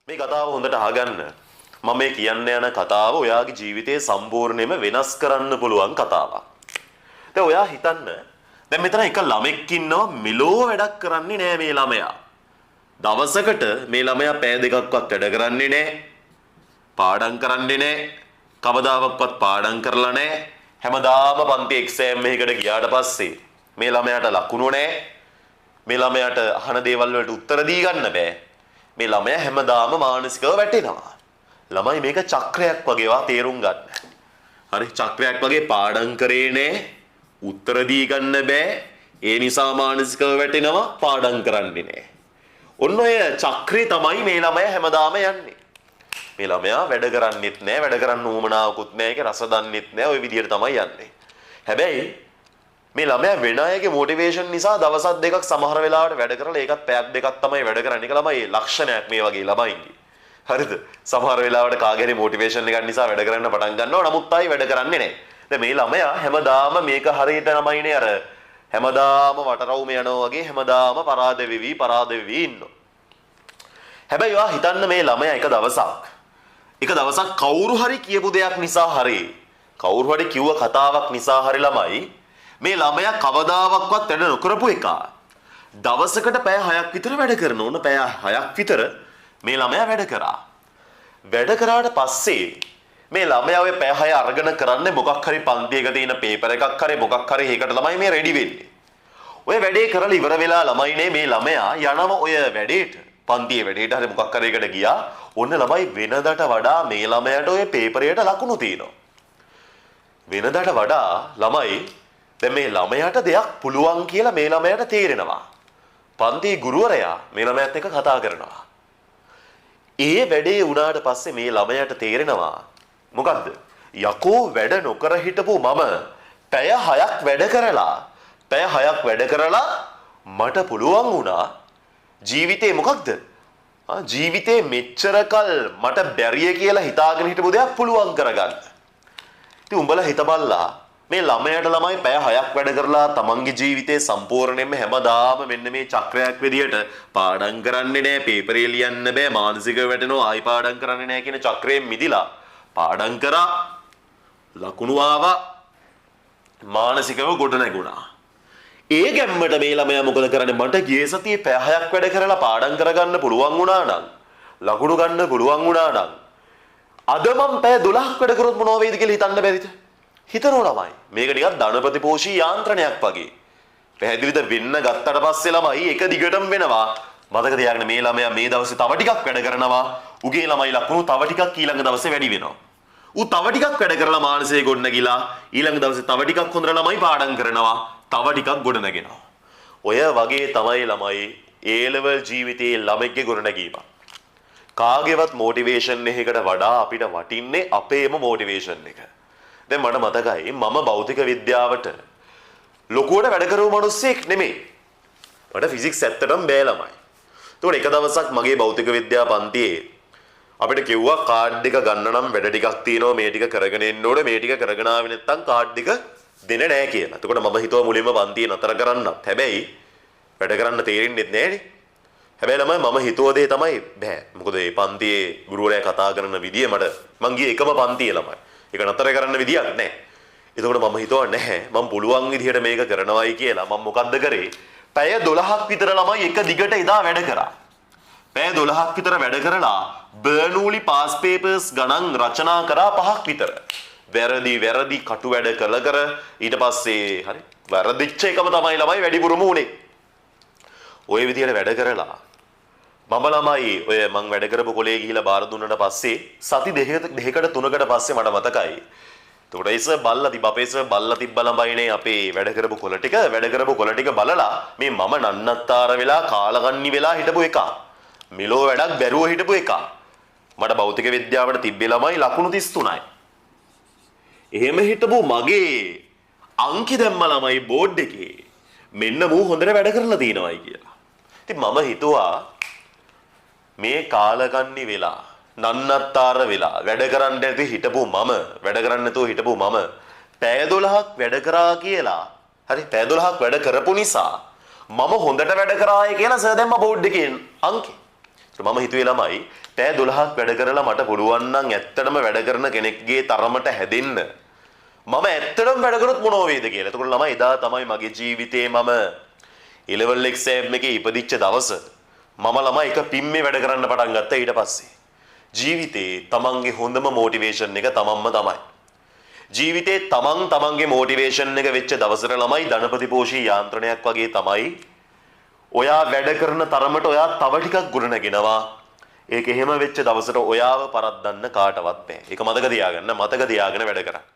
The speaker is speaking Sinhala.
මේ කතාව හොඳට අහගන්න. මම මේ කියන්න යන කතාව ඔයාගේ ජීවිතේ සම්පූර්ණයෙන්ම වෙනස් කරන්න පුළුවන් කතාවක්. දැන් ඔයා හිතන්න දැන් මෙතන එක ළමෙක් ඉන්නවා මෙලෝ වැඩක් කරන්නේ නෑ මේ ළමයා. දවසකට මේ ළමයා පැය දෙකක්වත් වැඩ කරන්නේ නෑ. පාඩම් කරන්නේ නෑ. කවදාවත් පාඩම් කරලා නෑ. හැමදාම පන්ති එක්සෑම් එකකට ගියාට පස්සේ මේ ළමයාට ලකුණු නෑ. මේ ළමයාට අහන දේවල් වලට උත්තර දී ගන්න බෑ. මේ ළමයා හැමදාම මානසිකව වැටෙනවා. ළමයි මේක චක්‍රයක් වගේ වා තේරුම් ගන්න. හරි චක්‍රයක් වගේ පාඩම් කරේ නෑ. උත්තර දී ගන්න බෑ. ඒ නිසා මානසිකව වැටෙනවා පාඩම් කරන්නේ නෑ. ඔන්න ඔය චක්‍රේ තමයි මේ ළමයා හැමදාම යන්නේ. මේ ළමයා වැඩ කරන්නෙත් නෑ, වැඩ කරන්න උවමනාවකුත් නෑ, ඒක රස දන්නෙත් නෑ, ওই විදිහට තමයි යන්නේ. හැබැයි මේ ළමයා වෙන අයගේ මොටිවේෂන් නිසා දවසක් දෙකක් සමහර වෙලාවට වැඩ කරලා ඒකත් පැයක් දෙකක් තමයි වැඩ කරන්නේ. ඒක ළමයි ලක්ෂණයක් මේ වගේ ළමයින්ගේ. හරිද? සමහර වෙලාවට කාගේ හරි මොටිවේෂන් එකක් නිසා වැඩ කරන්න පටන් ගන්නවා. නමුත් ආයි වැඩ කරන්නේ නැහැ. දැන් මේ ළමයා හැමදාම මේක හරියට ළමයිනේ අර හැමදාම වටරවුම යනවා වගේ හැමදාම පරාද වෙවි ඉන්නවා. හැබැයි ඔයා හිතන්න මේ ළමයා එක දවසක් කවුරු හරි කියපු දෙයක් නිසා හරි කවුරු හරි කිව්ව කතාවක් නිසා හරි ළමයි මේ ළමයා කවදාවත් වැඩ නොකරපු එක දවසකට පැය 6ක් විතර වැඩ කරන ඕන පැය 6ක් විතර මේ ළමයා වැඩ කරා. වැඩ කරාට පස්සේ මේ ළමයා ඔය පැය 6 අරගෙන කරන්නේ මොකක් හරි පන්තියක තියෙන පේපර් එකක් හරි මොකක් හරි ඒකට ළමයි මේ රෙඩි වෙන්නේ. ඔය වැඩේ කරලා ඉවර වෙලා ළමයිනේ මේ ළමයා යනම ඔය වැඩේට පන්තියේ වැඩේට හරි මොකක් හරි එකට ගියා. ඔන්න ළමයි වෙනදට වඩා මේ ළමයාට ඔය පේපරයට ලකුණු තියෙනවා. වෙනදට වඩා ළමයි දැන් මේ ළමයාට දෙයක් පුළුවන් කියලා මේ ළමයාට තේරෙනවා. පන්තියේ ගුරුවරයා මේ ළමයාත් එක්ක කතා කරනවා. ඒ වැඩේ වුණාට පස්සේ මේ ළමයාට තේරෙනවා මොකද්ද? යකෝ වැඩ නොකර හිටපු මම පැය 6ක් වැඩ කරලා මට පුළුවන් වුණා ජීවිතේ මොකක්ද? ජීවිතේ මෙච්චරකල් මට බැරිය කියලා හිතාගෙන හිටපු දෙයක් පුළුවන් කරගන්න. ඉතින් උඹලා හිතබල්ලා මේ ළමයාට ළමයි පැය 6ක් වැඩ කරලා තමන්ගේ ජීවිතේ සම්පූර්ණයෙන්ම හැමදාම මෙන්න මේ චක්‍රයක් විදියට පාඩම් කරන්නේ නැහැ, පේපරේ ලියන්න බෑ, මානසිකව වැටෙනවා, ආයි පාඩම් කරන්නේ නැහැ කියන චක්‍රයෙන් මිදිලා පාඩම් කරා, ලකුණු ආවා, මානසිකව ගොඩ නැගුණා. ඒ ගැම්මට මේ ළමයා මොකද කරන්නේ? මට ගියේ සතියේ පැය 6ක් වැඩ කරලා පාඩම් කරගන්න පුළුවන් වුණා නම්, ලකුණු ගන්න පුළුවන් වුණා නම්, අද මම පැය 12ක් වැඩ කරොත් මොනව වෙයිද කියලා හිතන්න බැරිද? හිතනවා ළමයි. මේක නිකන් ධනපති පෝෂී යාන්ත්‍රණයක් වගේ. පැහැදිලිද? වෙන්න ගත්තට පස්සේ ළමයි එක දිගටම වෙනවා. මතක තියාගන්න මේ ළමයා මේ දවසේ තව ටිකක් වැඩ කරනවා. උගේ ළමයි ලකුණු තව ටිකක් ඊළඟ දවසේ වැඩි වෙනවා. ඌ තව ටිකක් වැඩ කරලා මානසික ගොඩ නැගිලා ඊළඟ දවසේ තව ටිකක් හොඳට ළමයි පාඩම් කරනවා. තව ටිකක් ගොඩ නැගෙනවා. ඔය වගේ තමයි ළමයි A level ජීවිතයේ ළමෙක්ගේ ගොඩ නැගීම. කාගේවත් මොටිවේෂන් එකකට වඩා අපිට වටින්නේ අපේම මොටිවේෂන් එක. දැන් මට මතකයි මම භෞතික විද්‍යාවට ලොකුවට වැඩ කරපු මිනිස්සෙක් නෙමෙයි. මට ෆිසික්ස් ඇත්තටම බෑ ළමයි. ඒතකොට එක දවසක් මගේ භෞතික විද්‍යා පන්තියේ අපිට කිව්වා කාඩ් එක ගන්න නම් වැඩ ටිකක් තියෙනවා මේ ටික කරගෙන එන්න ඕනේ මේ ටික කරගෙන ආවෙ නැත්නම් කාඩ් එක දෙන්නේ නැහැ කියලා. එතකොට මම හිතුවා මුලින්ම පන්තිය නතර කරන්නත්. හැබැයි වැඩ කරන්න තේරෙන්නේ නැහැනේ. හැබැයි ළමයි මම හිතුව දේ තමයි බෑ. මොකද මේ පන්තියේ ගුරුවරයා කතා කරන විදිය මං ගියේ එකම පන්තියේ ළමයි. ඒක නතර කරන්න විදියක් නැහැ. එතකොට මම හිතුවා නැහැ මම පුළුවන් විදිහට මේක කරනවායි කියලා. මම මොකද්ද කරේ? පැය 12ක් විතර ළමයි එක දිගට එදා වැඩ කරා. පැය 12ක් විතර වැඩ කරලා බර්නූලි පාස් පේපර්ස් ගණන් රචනා කරා 5ක් විතර. වැරදි කටු වැඩ කර ඊට පස්සේ හරි වැරදිච්ච එකම තමයි ළමයි වැඩිපුරම උනේ. ওই විදිහට වැඩ කරලා මම ළමයි ඔය මං වැඩ කරපු කොලේ ගිහිලා බාර දුන්නාට පස්සේ සති දෙකකට තුනකට පස්සේ මට මතකයි. එතකොට ඒස බල්ලා තිබ්බ ළමයිනේ අපේ වැඩ කරපු කොල ටික බලලා මේ මම නන්නත්තර වෙලා කාලගන්නි වෙලා හිටපු එක. මිලෝ වැඩක් බැරුව හිටපු එක. මට භෞතික විද්‍යාවට තිබ්බේ ළමයි ලකුණු 33යි. එහෙම හිටපු මගේ අංකි දැම්ම ළමයි බෝඩ් එකේ මෙන්න මූ හොඳට වැඩ කරලා තියෙනවායි කියලා. ඉතින් මම හිතුවා මේ කාලගන්නි වෙලා නන්නත්තර වෙලා වැඩ කරන්න හිටපු මම පැය 12ක් වැඩ කරා කියලා. හරි පැය 12ක් වැඩ කරපු නිසා මම හොඳට වැඩ කරායි කියලා සර් දැම්ම බෝඩ් එකේ අංකේ. මම හිතුවේ ළමයි පැය 12ක් වැඩ කරලා මට පුළුවන් නම් ඇත්තටම වැඩ කරන කෙනෙක්ගේ තරමට හැදෙන්න මම ඇත්තටම වැඩ කරොත් මොනව වේද කියලා. එතකොට ළමයි එදා තමයි මගේ ජීවිතේ මම A-level exam එකේ ඉපදිච්ච දවස මම ළමයි එක පිම්මේ වැඩ කරන්න පටන් ගත්තා. ඊට පස්සේ ජීවිතේ තමන්ගේ හොඳම මොටිවේෂන් එක තමන්ම තමයි. ජීවිතේ තමන්ගේ මොටිවේෂන් එක වෙච්ච දවසට ළමයි ධනපති පෝෂී යාන්ත්‍රණයක් වගේ තමයි ඔයා වැඩ කරන තරමට ඔයා තව ටිකක් ගොඩනගෙනවා. ඒක එහෙම වෙච්ච දවසට ඔයාව පරද්දන්න කාටවත් බෑ. ඒක මතක තියාගන්න වැඩ කරන්න.